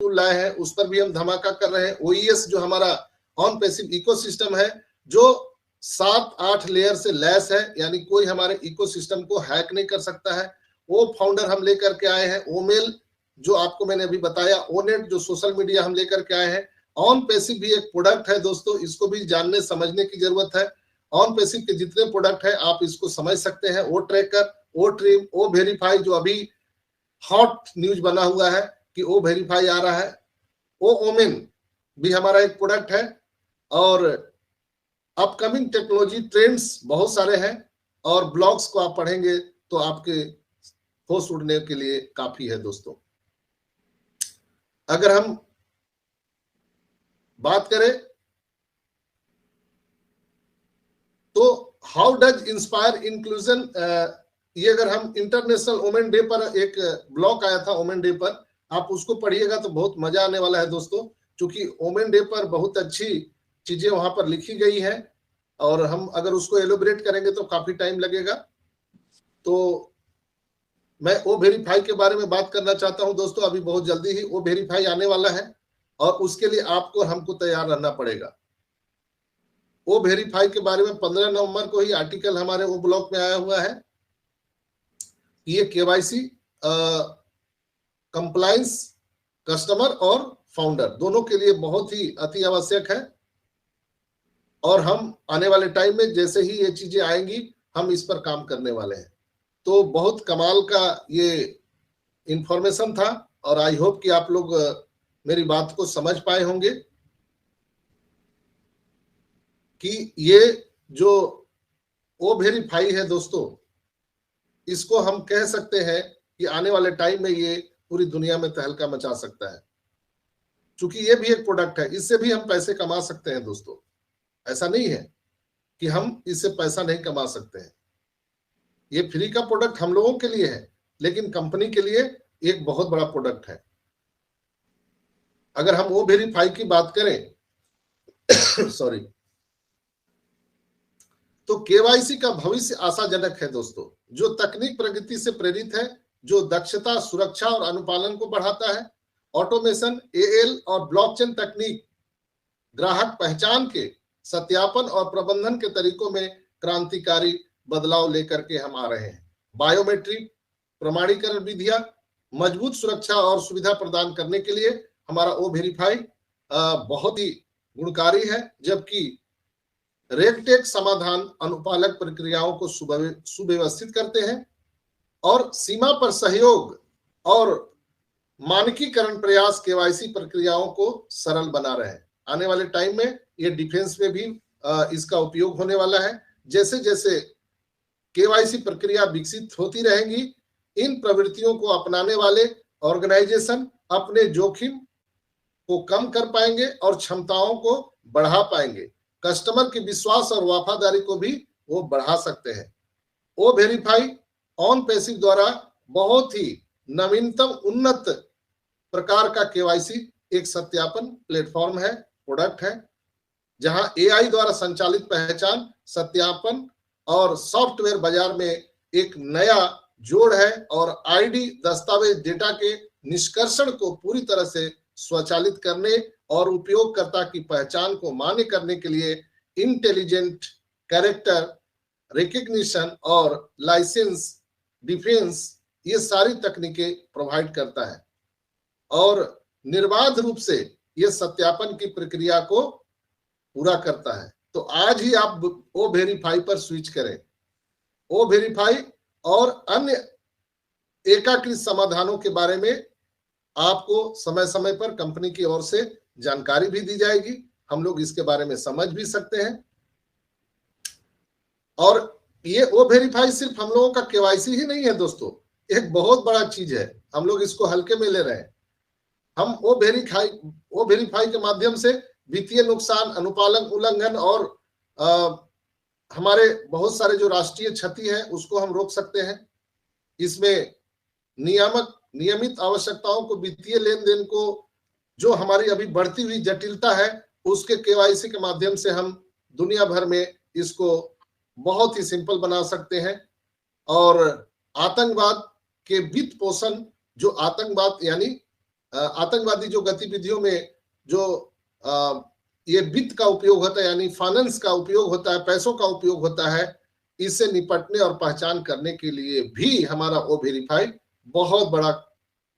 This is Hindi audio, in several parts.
टूल लाए हैं, उस पर भी हम धमाका कर रहे हैं। OES जो हमारा ऑन पैसिव इकोसिस्टम है, जो 7-8 लेयर से लैस है, यानी कोई हमारे इकोसिस्टम को हैक नहीं कर सकता है। वो फाउंडर हम लेकर के आए हैं। ओमेल जो आपको मैंने अभी बताया, ओनेट जो सोशल मीडिया हम लेकर के आए हैं। ऑन पैसिव भी एक प्रोडक्ट है दोस्तों, इसको भी जानने समझने की जरूरत है। ऑन पैसिव के जितने प्रोडक्ट है आप इसको समझ सकते हैं। ओ ट्रैकर, ओ ट्रिम, ओ वेरीफाई जो अभी हॉट न्यूज बना हुआ है कि ओ वेरीफाई आ रहा है। ओ ओमेन भी हमारा एक प्रोडक्ट है। और अपकमिंग टेक्नोलॉजी ट्रेंड्स बहुत सारे हैं, और ब्लॉग्स को आप पढ़ेंगे तो आपके होश उड़ने के लिए काफी है दोस्तों। अगर हम बात करें तो हाउ डज इंस्पायर इंक्लूजन, ये अगर हम इंटरनेशनल वुमेन डे पर एक ब्लॉग आया था वुमेन डे पर, आप उसको पढ़िएगा तो बहुत मजा आने वाला है दोस्तों, क्योंकि वुमेन डे पर बहुत अच्छी चीजें वहां पर लिखी गई है, और हम अगर उसको एलोबरेट करेंगे तो काफी टाइम लगेगा। तो मैं ओ वेरीफाई के बारे में बात करना चाहता हूं दोस्तों। अभी बहुत जल्दी ही ओ वेरीफाई आने वाला है, और उसके लिए आपको हमको तैयार रहना पड़ेगा। ओ वेरीफाई के बारे में 15 नवंबर को ही आर्टिकल हमारे वो ब्लॉग में आया हुआ है। ये केवाईसी कंप्लायंस कस्टमर और फाउंडर दोनों के लिए बहुत ही अति आवश्यक है, और हम आने वाले टाइम में जैसे ही ये चीजें आएंगी हम इस पर काम करने वाले हैं। तो बहुत कमाल का ये इंफॉर्मेशन था, और आई होप कि आप लोग मेरी बात को समझ पाए होंगे कि ये जो ओ वेरीफाई है दोस्तों, इसको हम कह सकते हैं कि आने वाले टाइम में ये पूरी दुनिया में तहलका मचा सकता है, क्योंकि ये भी एक प्रोडक्ट है, इससे भी हम पैसे कमा सकते हैं दोस्तों। ऐसा नहीं है कि हम इससे पैसा नहीं कमा सकते हैं। ये फ्री का प्रोडक्ट हम लोगों के लिए है, लेकिन कंपनी के लिए एक बहुत बड़ा प्रोडक्ट है। अगर हम ओ वेरीफाई की बात करें सॉरी, तो केवाईसी का भविष्य आशाजनक है दोस्तों, जो तकनीक प्रगति से प्रेरित है, जो दक्षता, सुरक्षा और अनुपालन को बढ़ाता है। ऑटोमेशन, एएल और ब्लॉकचेन तकनीक ग्राहक पहचान के सत्यापन और प्रबंधन के तरीकों में क्रांतिकारी बदलाव लेकर के हम आ रहे हैं। बायोमेट्रिक प्रमाणीकरण विधियां मजबूत सुरक्षा और सुविधा प्रदान करने के लिए हमारा ओ वेरीफाई बहुत ही गुणकारी है, जबकि रेगटेक समाधान अनुपालक प्रक्रियाओं को सुव्यवस्थित करते हैं, और सीमा पर सहयोग और मानकीकरण प्रयास केवाईसी प्रक्रियाओं को सरल बना रहे हैं। आने वाले टाइम में ये डिफेंस में भी इसका उपयोग होने वाला है। जैसे जैसे केवाईसी प्रक्रिया विकसित होती रहेंगी, इन प्रवृत्तियों को अपनाने वाले ऑर्गेनाइजेशन अपने जोखिम को कम कर पाएंगे और क्षमताओं को बढ़ा पाएंगे। कस्टमर के विश्वास और वफादारी को भी वो बढ़ा सकते हैं। ओ वेरीफाई ऑन पैसिव द्वारा बहुत ही नवीनतम उन्नत प्रकार का केवाईसी एक सत्यापन प्लेटफॉर्म है, प्रोडक्ट है, जहां एआई द्वारा संचालित पहचान, सत्यापन और सॉफ्टवेयर बाजार में एक नया जोड़ है, और आईडी दस्तावेज डेटा के निष्कर्षण को पूरी तरह से स्वचालित करने और उपयोगकर्ता की पहचान को मान्य करने के लिए इंटेलिजेंट कैरेक्टर रिकग्निशन और लाइसेंस डिफेंस, ये सारी तकनीकें प्रोवाइड करता है, और निर्बाध रूप से ये सत्यापन की प्रक्रिया को पूरा करता है। तो आज ही आप ओ वेरीफाई पर स्विच करें। ओ वेरीफाई और अन्य एकीकृत समाधानों के बारे में आपको समय समय पर कंपनी की ओर से जानकारी भी दी जाएगी, हम लोग इसके बारे में समझ भी सकते हैं। और ये ओ वेरीफाई सिर्फ हम लोगों का केवाईसी ही नहीं है दोस्तों, एक बहुत बड़ा चीज है, हम लोग इसको हल्के में ले रहे हैं। हम ओ वेरीफाई के माध्यम से वित्तीय नुकसान, अनुपालन उल्लंघन और हमारे बहुत सारे जो राष्ट्रीय क्षति है उसको हम रोक सकते हैं। इसमें नियमित आवश्यकताओं को, वित्तीय लेन देन को, जो हमारी अभी बढ़ती हुई जटिलता है, उसके केवाईसी के माध्यम से हम दुनिया भर में इसको बहुत ही सिंपल बना सकते हैं। और आतंकवाद के वित्त पोषण, जो आतंकवाद यानी आतंकवादी जो गतिविधियों में जो ये वित्त का उपयोग होता है, यानी फाइनेंस का उपयोग होता है, पैसों का उपयोग होता है, इससे निपटने और पहचान करने के लिए भी हमारा O-Verify बहुत बड़ा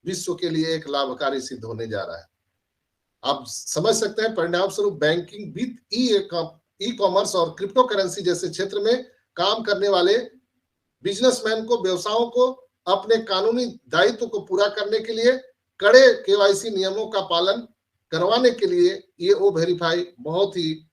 विश्व के लिए एक लाभकारी सिद्ध होने जा रहा है। आप समझ सकते हैं, परिणाम स्वरूप बैंकिंग, वित्त, ई कॉमर्स और क्रिप्टो करेंसी जैसे क्षेत्र में काम करने वाले बिजनेसमैन को, व्यवसायों को अपने कानूनी दायित्व को पूरा करने के लिए कड़े KYC नियमों का पालन करवाने के लिए ये O-Verify बहुत ही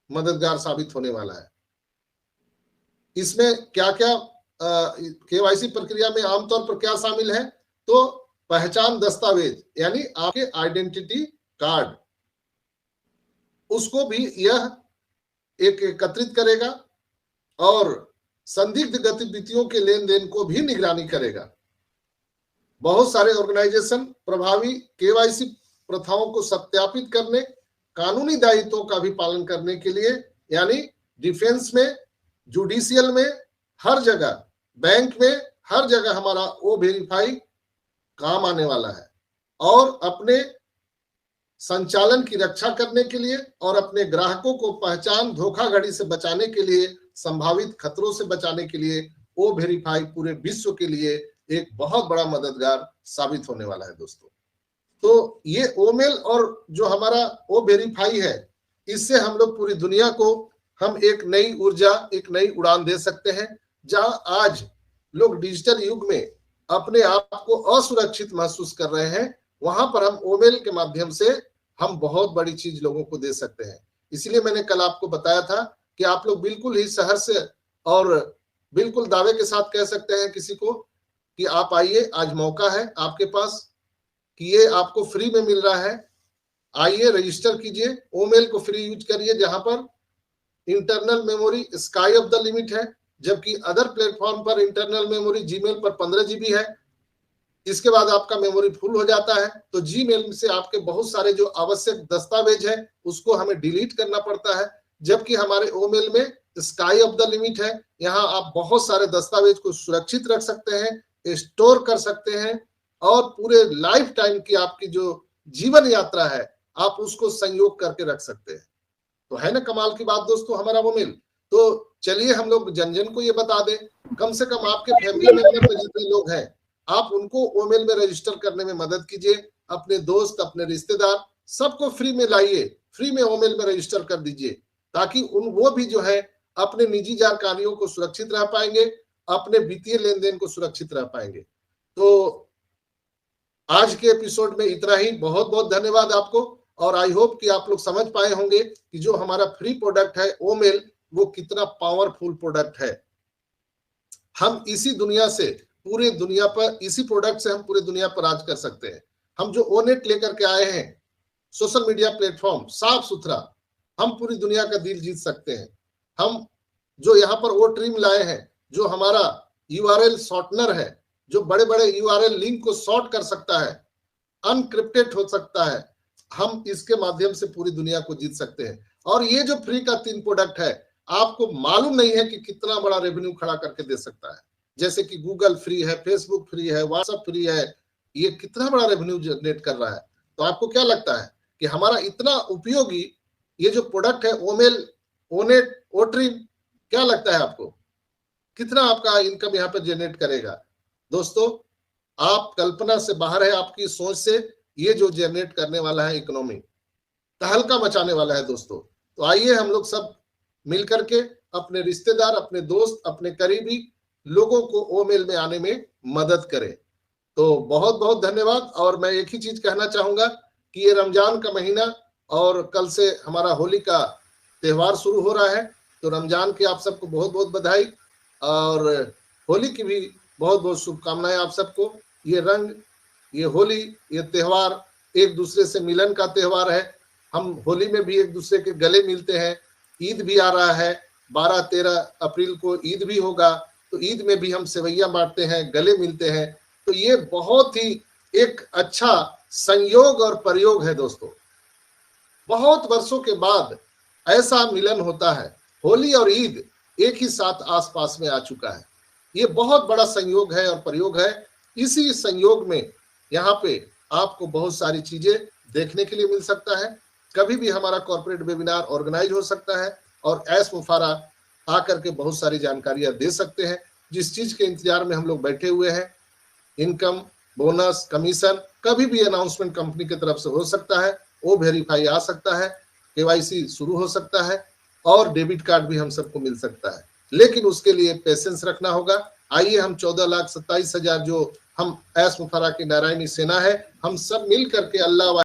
मददगार साबित होने वाला है। इसमें क्या क्या KYC प्रक्रिया में आमतौर पर क्या शामिल है, तो पहचान दस्तावेज यानी आपके आइडेंटिटी कार्ड, उसको भी यह एक एकत्रित करेगा और संदिग्ध गतिविधियों के लेन देन को भी निगरानी करेगा। बहुत सारे ऑर्गेनाइजेशन प्रभावी KYC प्रथाओं को सत्यापित करने, कानूनी दायित्वों का भी पालन करने के लिए, यानी डिफेंस में, जुडिशियल में, हर जगह, बैंक में, हर जगह हमारा O-Verify काम आने वाला है। और अपने संचालन की रक्षा करने के लिए और अपने ग्राहकों को पहचान धोखाधड़ी से बचाने के लिए, संभावित खतरों से बचाने के लिए O-Verify पूरे विश्व के लिए एक बहुत बड़ा मददगार साबित होने वाला है दोस्तों। तो ये ओमेल और जो हमारा O-Verify है, इससे हम लोग पूरी दुनिया को हम एक नई ऊर्जा, एक नई उड़ान दे सकते हैं। जहां आज लोग डिजिटल युग में अपने आप को असुरक्षित महसूस कर रहे हैं, वहां पर हम ओमेल के माध्यम से हम बहुत बड़ी चीज लोगों को दे सकते हैं। इसलिए मैंने कल आपको बताया था कि आप लोग बिल्कुल ही सहज से और बिल्कुल दावे के साथ कह सकते हैं किसी को कि आप आइए, आज मौका है आपके पास कि ये आपको फ्री में मिल रहा है। आइए, रजिस्टर कीजिए, ओमेल को फ्री यूज करिए, जहां पर internal memory sky of the limit है, जबकि अदर प्लेटफॉर्म पर इंटरनल मेमोरी जीमेल पर 15 GB है। इसके बाद आपका मेमोरी फुल हो जाता है, तो जीमेल से आपके बहुत सारे जो आवश्यक दस्तावेज है उसको हमें डिलीट करना पड़ता है, जबकि हमारे ओमेल में स्काई ऑफ द लिमिट है। यहाँ आप बहुत सारे दस्तावेज को सुरक्षित रख सकते हैं, स्टोर कर सकते हैं और पूरे लाइफ टाइम की आपकी जो जीवन यात्रा है आप उसको संयोग करके रख सकते हैं। तो है ना कमाल की बात दोस्तों हमारा ओमेल। तो चलिए हम लोग जन जन को ये बता दें, कम से कम आपके फैमिली मेंबर में जितने लोग हैं आप उनको ओमेल में रजिस्टर करने में मदद कीजिए। अपने दोस्त, अपने रिश्तेदार, सबको फ्री में लाइए, फ्री में ओमेल में रजिस्टर कर दीजिए, ताकि वो भी जो है अपने निजी जानकारियों को सुरक्षित रह पाएंगे, अपने वित्तीय लेन देन को सुरक्षित रह पाएंगे। तो आज के एपिसोड में इतना ही। बहुत बहुत धन्यवाद आपको, और आई होप कि आप लोग समझ पाए होंगे कि जो हमारा फ्री प्रोडक्ट है ओमेल, वो कितना पावरफुल प्रोडक्ट है। हम इसी दुनिया से पूरे दुनिया पर, इसी प्रोडक्ट से हम पूरे दुनिया पर राज कर सकते हैं। हम जो ओनेट लेकर के आए हैं, सोशल मीडिया प्लेटफॉर्म साफ सुथरा, हम पूरी दुनिया का दिल जीत सकते हैं। हम जो यहाँ पर O-Trim लाए हैं, जो हमारा URL शॉर्टनर है, जो बड़े बड़े URL लिंक को शॉर्ट कर सकता है, अनक्रिप्टेड हो सकता है, हम इसके माध्यम से पूरी दुनिया को जीत सकते हैं। और ये जो फ्री का 3 प्रोडक्ट है, आपको मालूम नहीं है कि कितना बड़ा रेवेन्यू खड़ा करके दे सकता है। जैसे कि गूगल फ्री है, फेसबुक फ्री है, व्हाट्सएप फ्री है, ये कितना बड़ा रेवेन्यू जनरेट कर रहा है। तो आपको क्या लगता है कि हमारा इतना उपयोगी ये जो प्रोडक्ट है ओमेल, ओनेट, O-Trim, क्या लगता है आपको कितना आपका इनकम यहाँ पर जनरेट करेगा? दोस्तों, आप कल्पना से बाहर है, आपकी सोच से ये जो जनरेट करने वाला है इकोनॉमी, तहलका मचाने वाला है दोस्तों। तो आइए हम लोग सब मिलकर के अपने रिश्तेदार, अपने दोस्त, अपने करीबी लोगों को ओमेल में आने में मदद करें। तो बहुत बहुत धन्यवाद। और मैं एक ही चीज कहना चाहूंगा कि ये रमजान का महीना और कल से हमारा होली का त्योहार शुरू हो रहा है, तो रमजान की आप सबको बहुत बहुत बधाई और होली की भी बहुत बहुत शुभकामनाएं आप सबको। ये रंग, ये होली, ये त्योहार एक दूसरे से मिलन का त्योहार है। हम होली में भी एक दूसरे के गले मिलते हैं। ईद भी आ रहा है, 12-13 अप्रैल को ईद भी होगा, तो ईद में भी हम सेवैयां बांटते हैं, गले मिलते हैं। तो ये बहुत ही एक अच्छा संयोग और प्रयोग है दोस्तों। बहुत वर्षों के बाद ऐसा मिलन होता है। होली और ईद एक ही साथ आसपास में आ चुका है। ये बहुत बड़ा संयोग है और प्रयोग है। इसी संयोग में यहाँ पे आपको बहुत सारी चीजें देखने के लिए मिल सकता है। कभी भी हमारा कॉर्पोरेट वेबिनार ऑर्गेनाइज हो सकता है और ऐश मुफारा आकर के बहुत सारी जानकारियां दे सकते हैं। जिस चीज के इंतजार में हम लोग बैठे हुए हैं, इनकम, बोनस, कमीशन, कभी भी अनाउंसमेंट कंपनी की तरफ से हो सकता है, वो वेरीफाई आ सकता है, केवाईसी शुरू हो सकता है और डेबिट कार्ड भी हम सबको मिल सकता है। लेकिन उसके लिए पेशेंस रखना होगा। आइए हम 14,27,000 जो हम ऐश मुफारा की नारायणी सेना है, हम सब मिल करके अल्लाह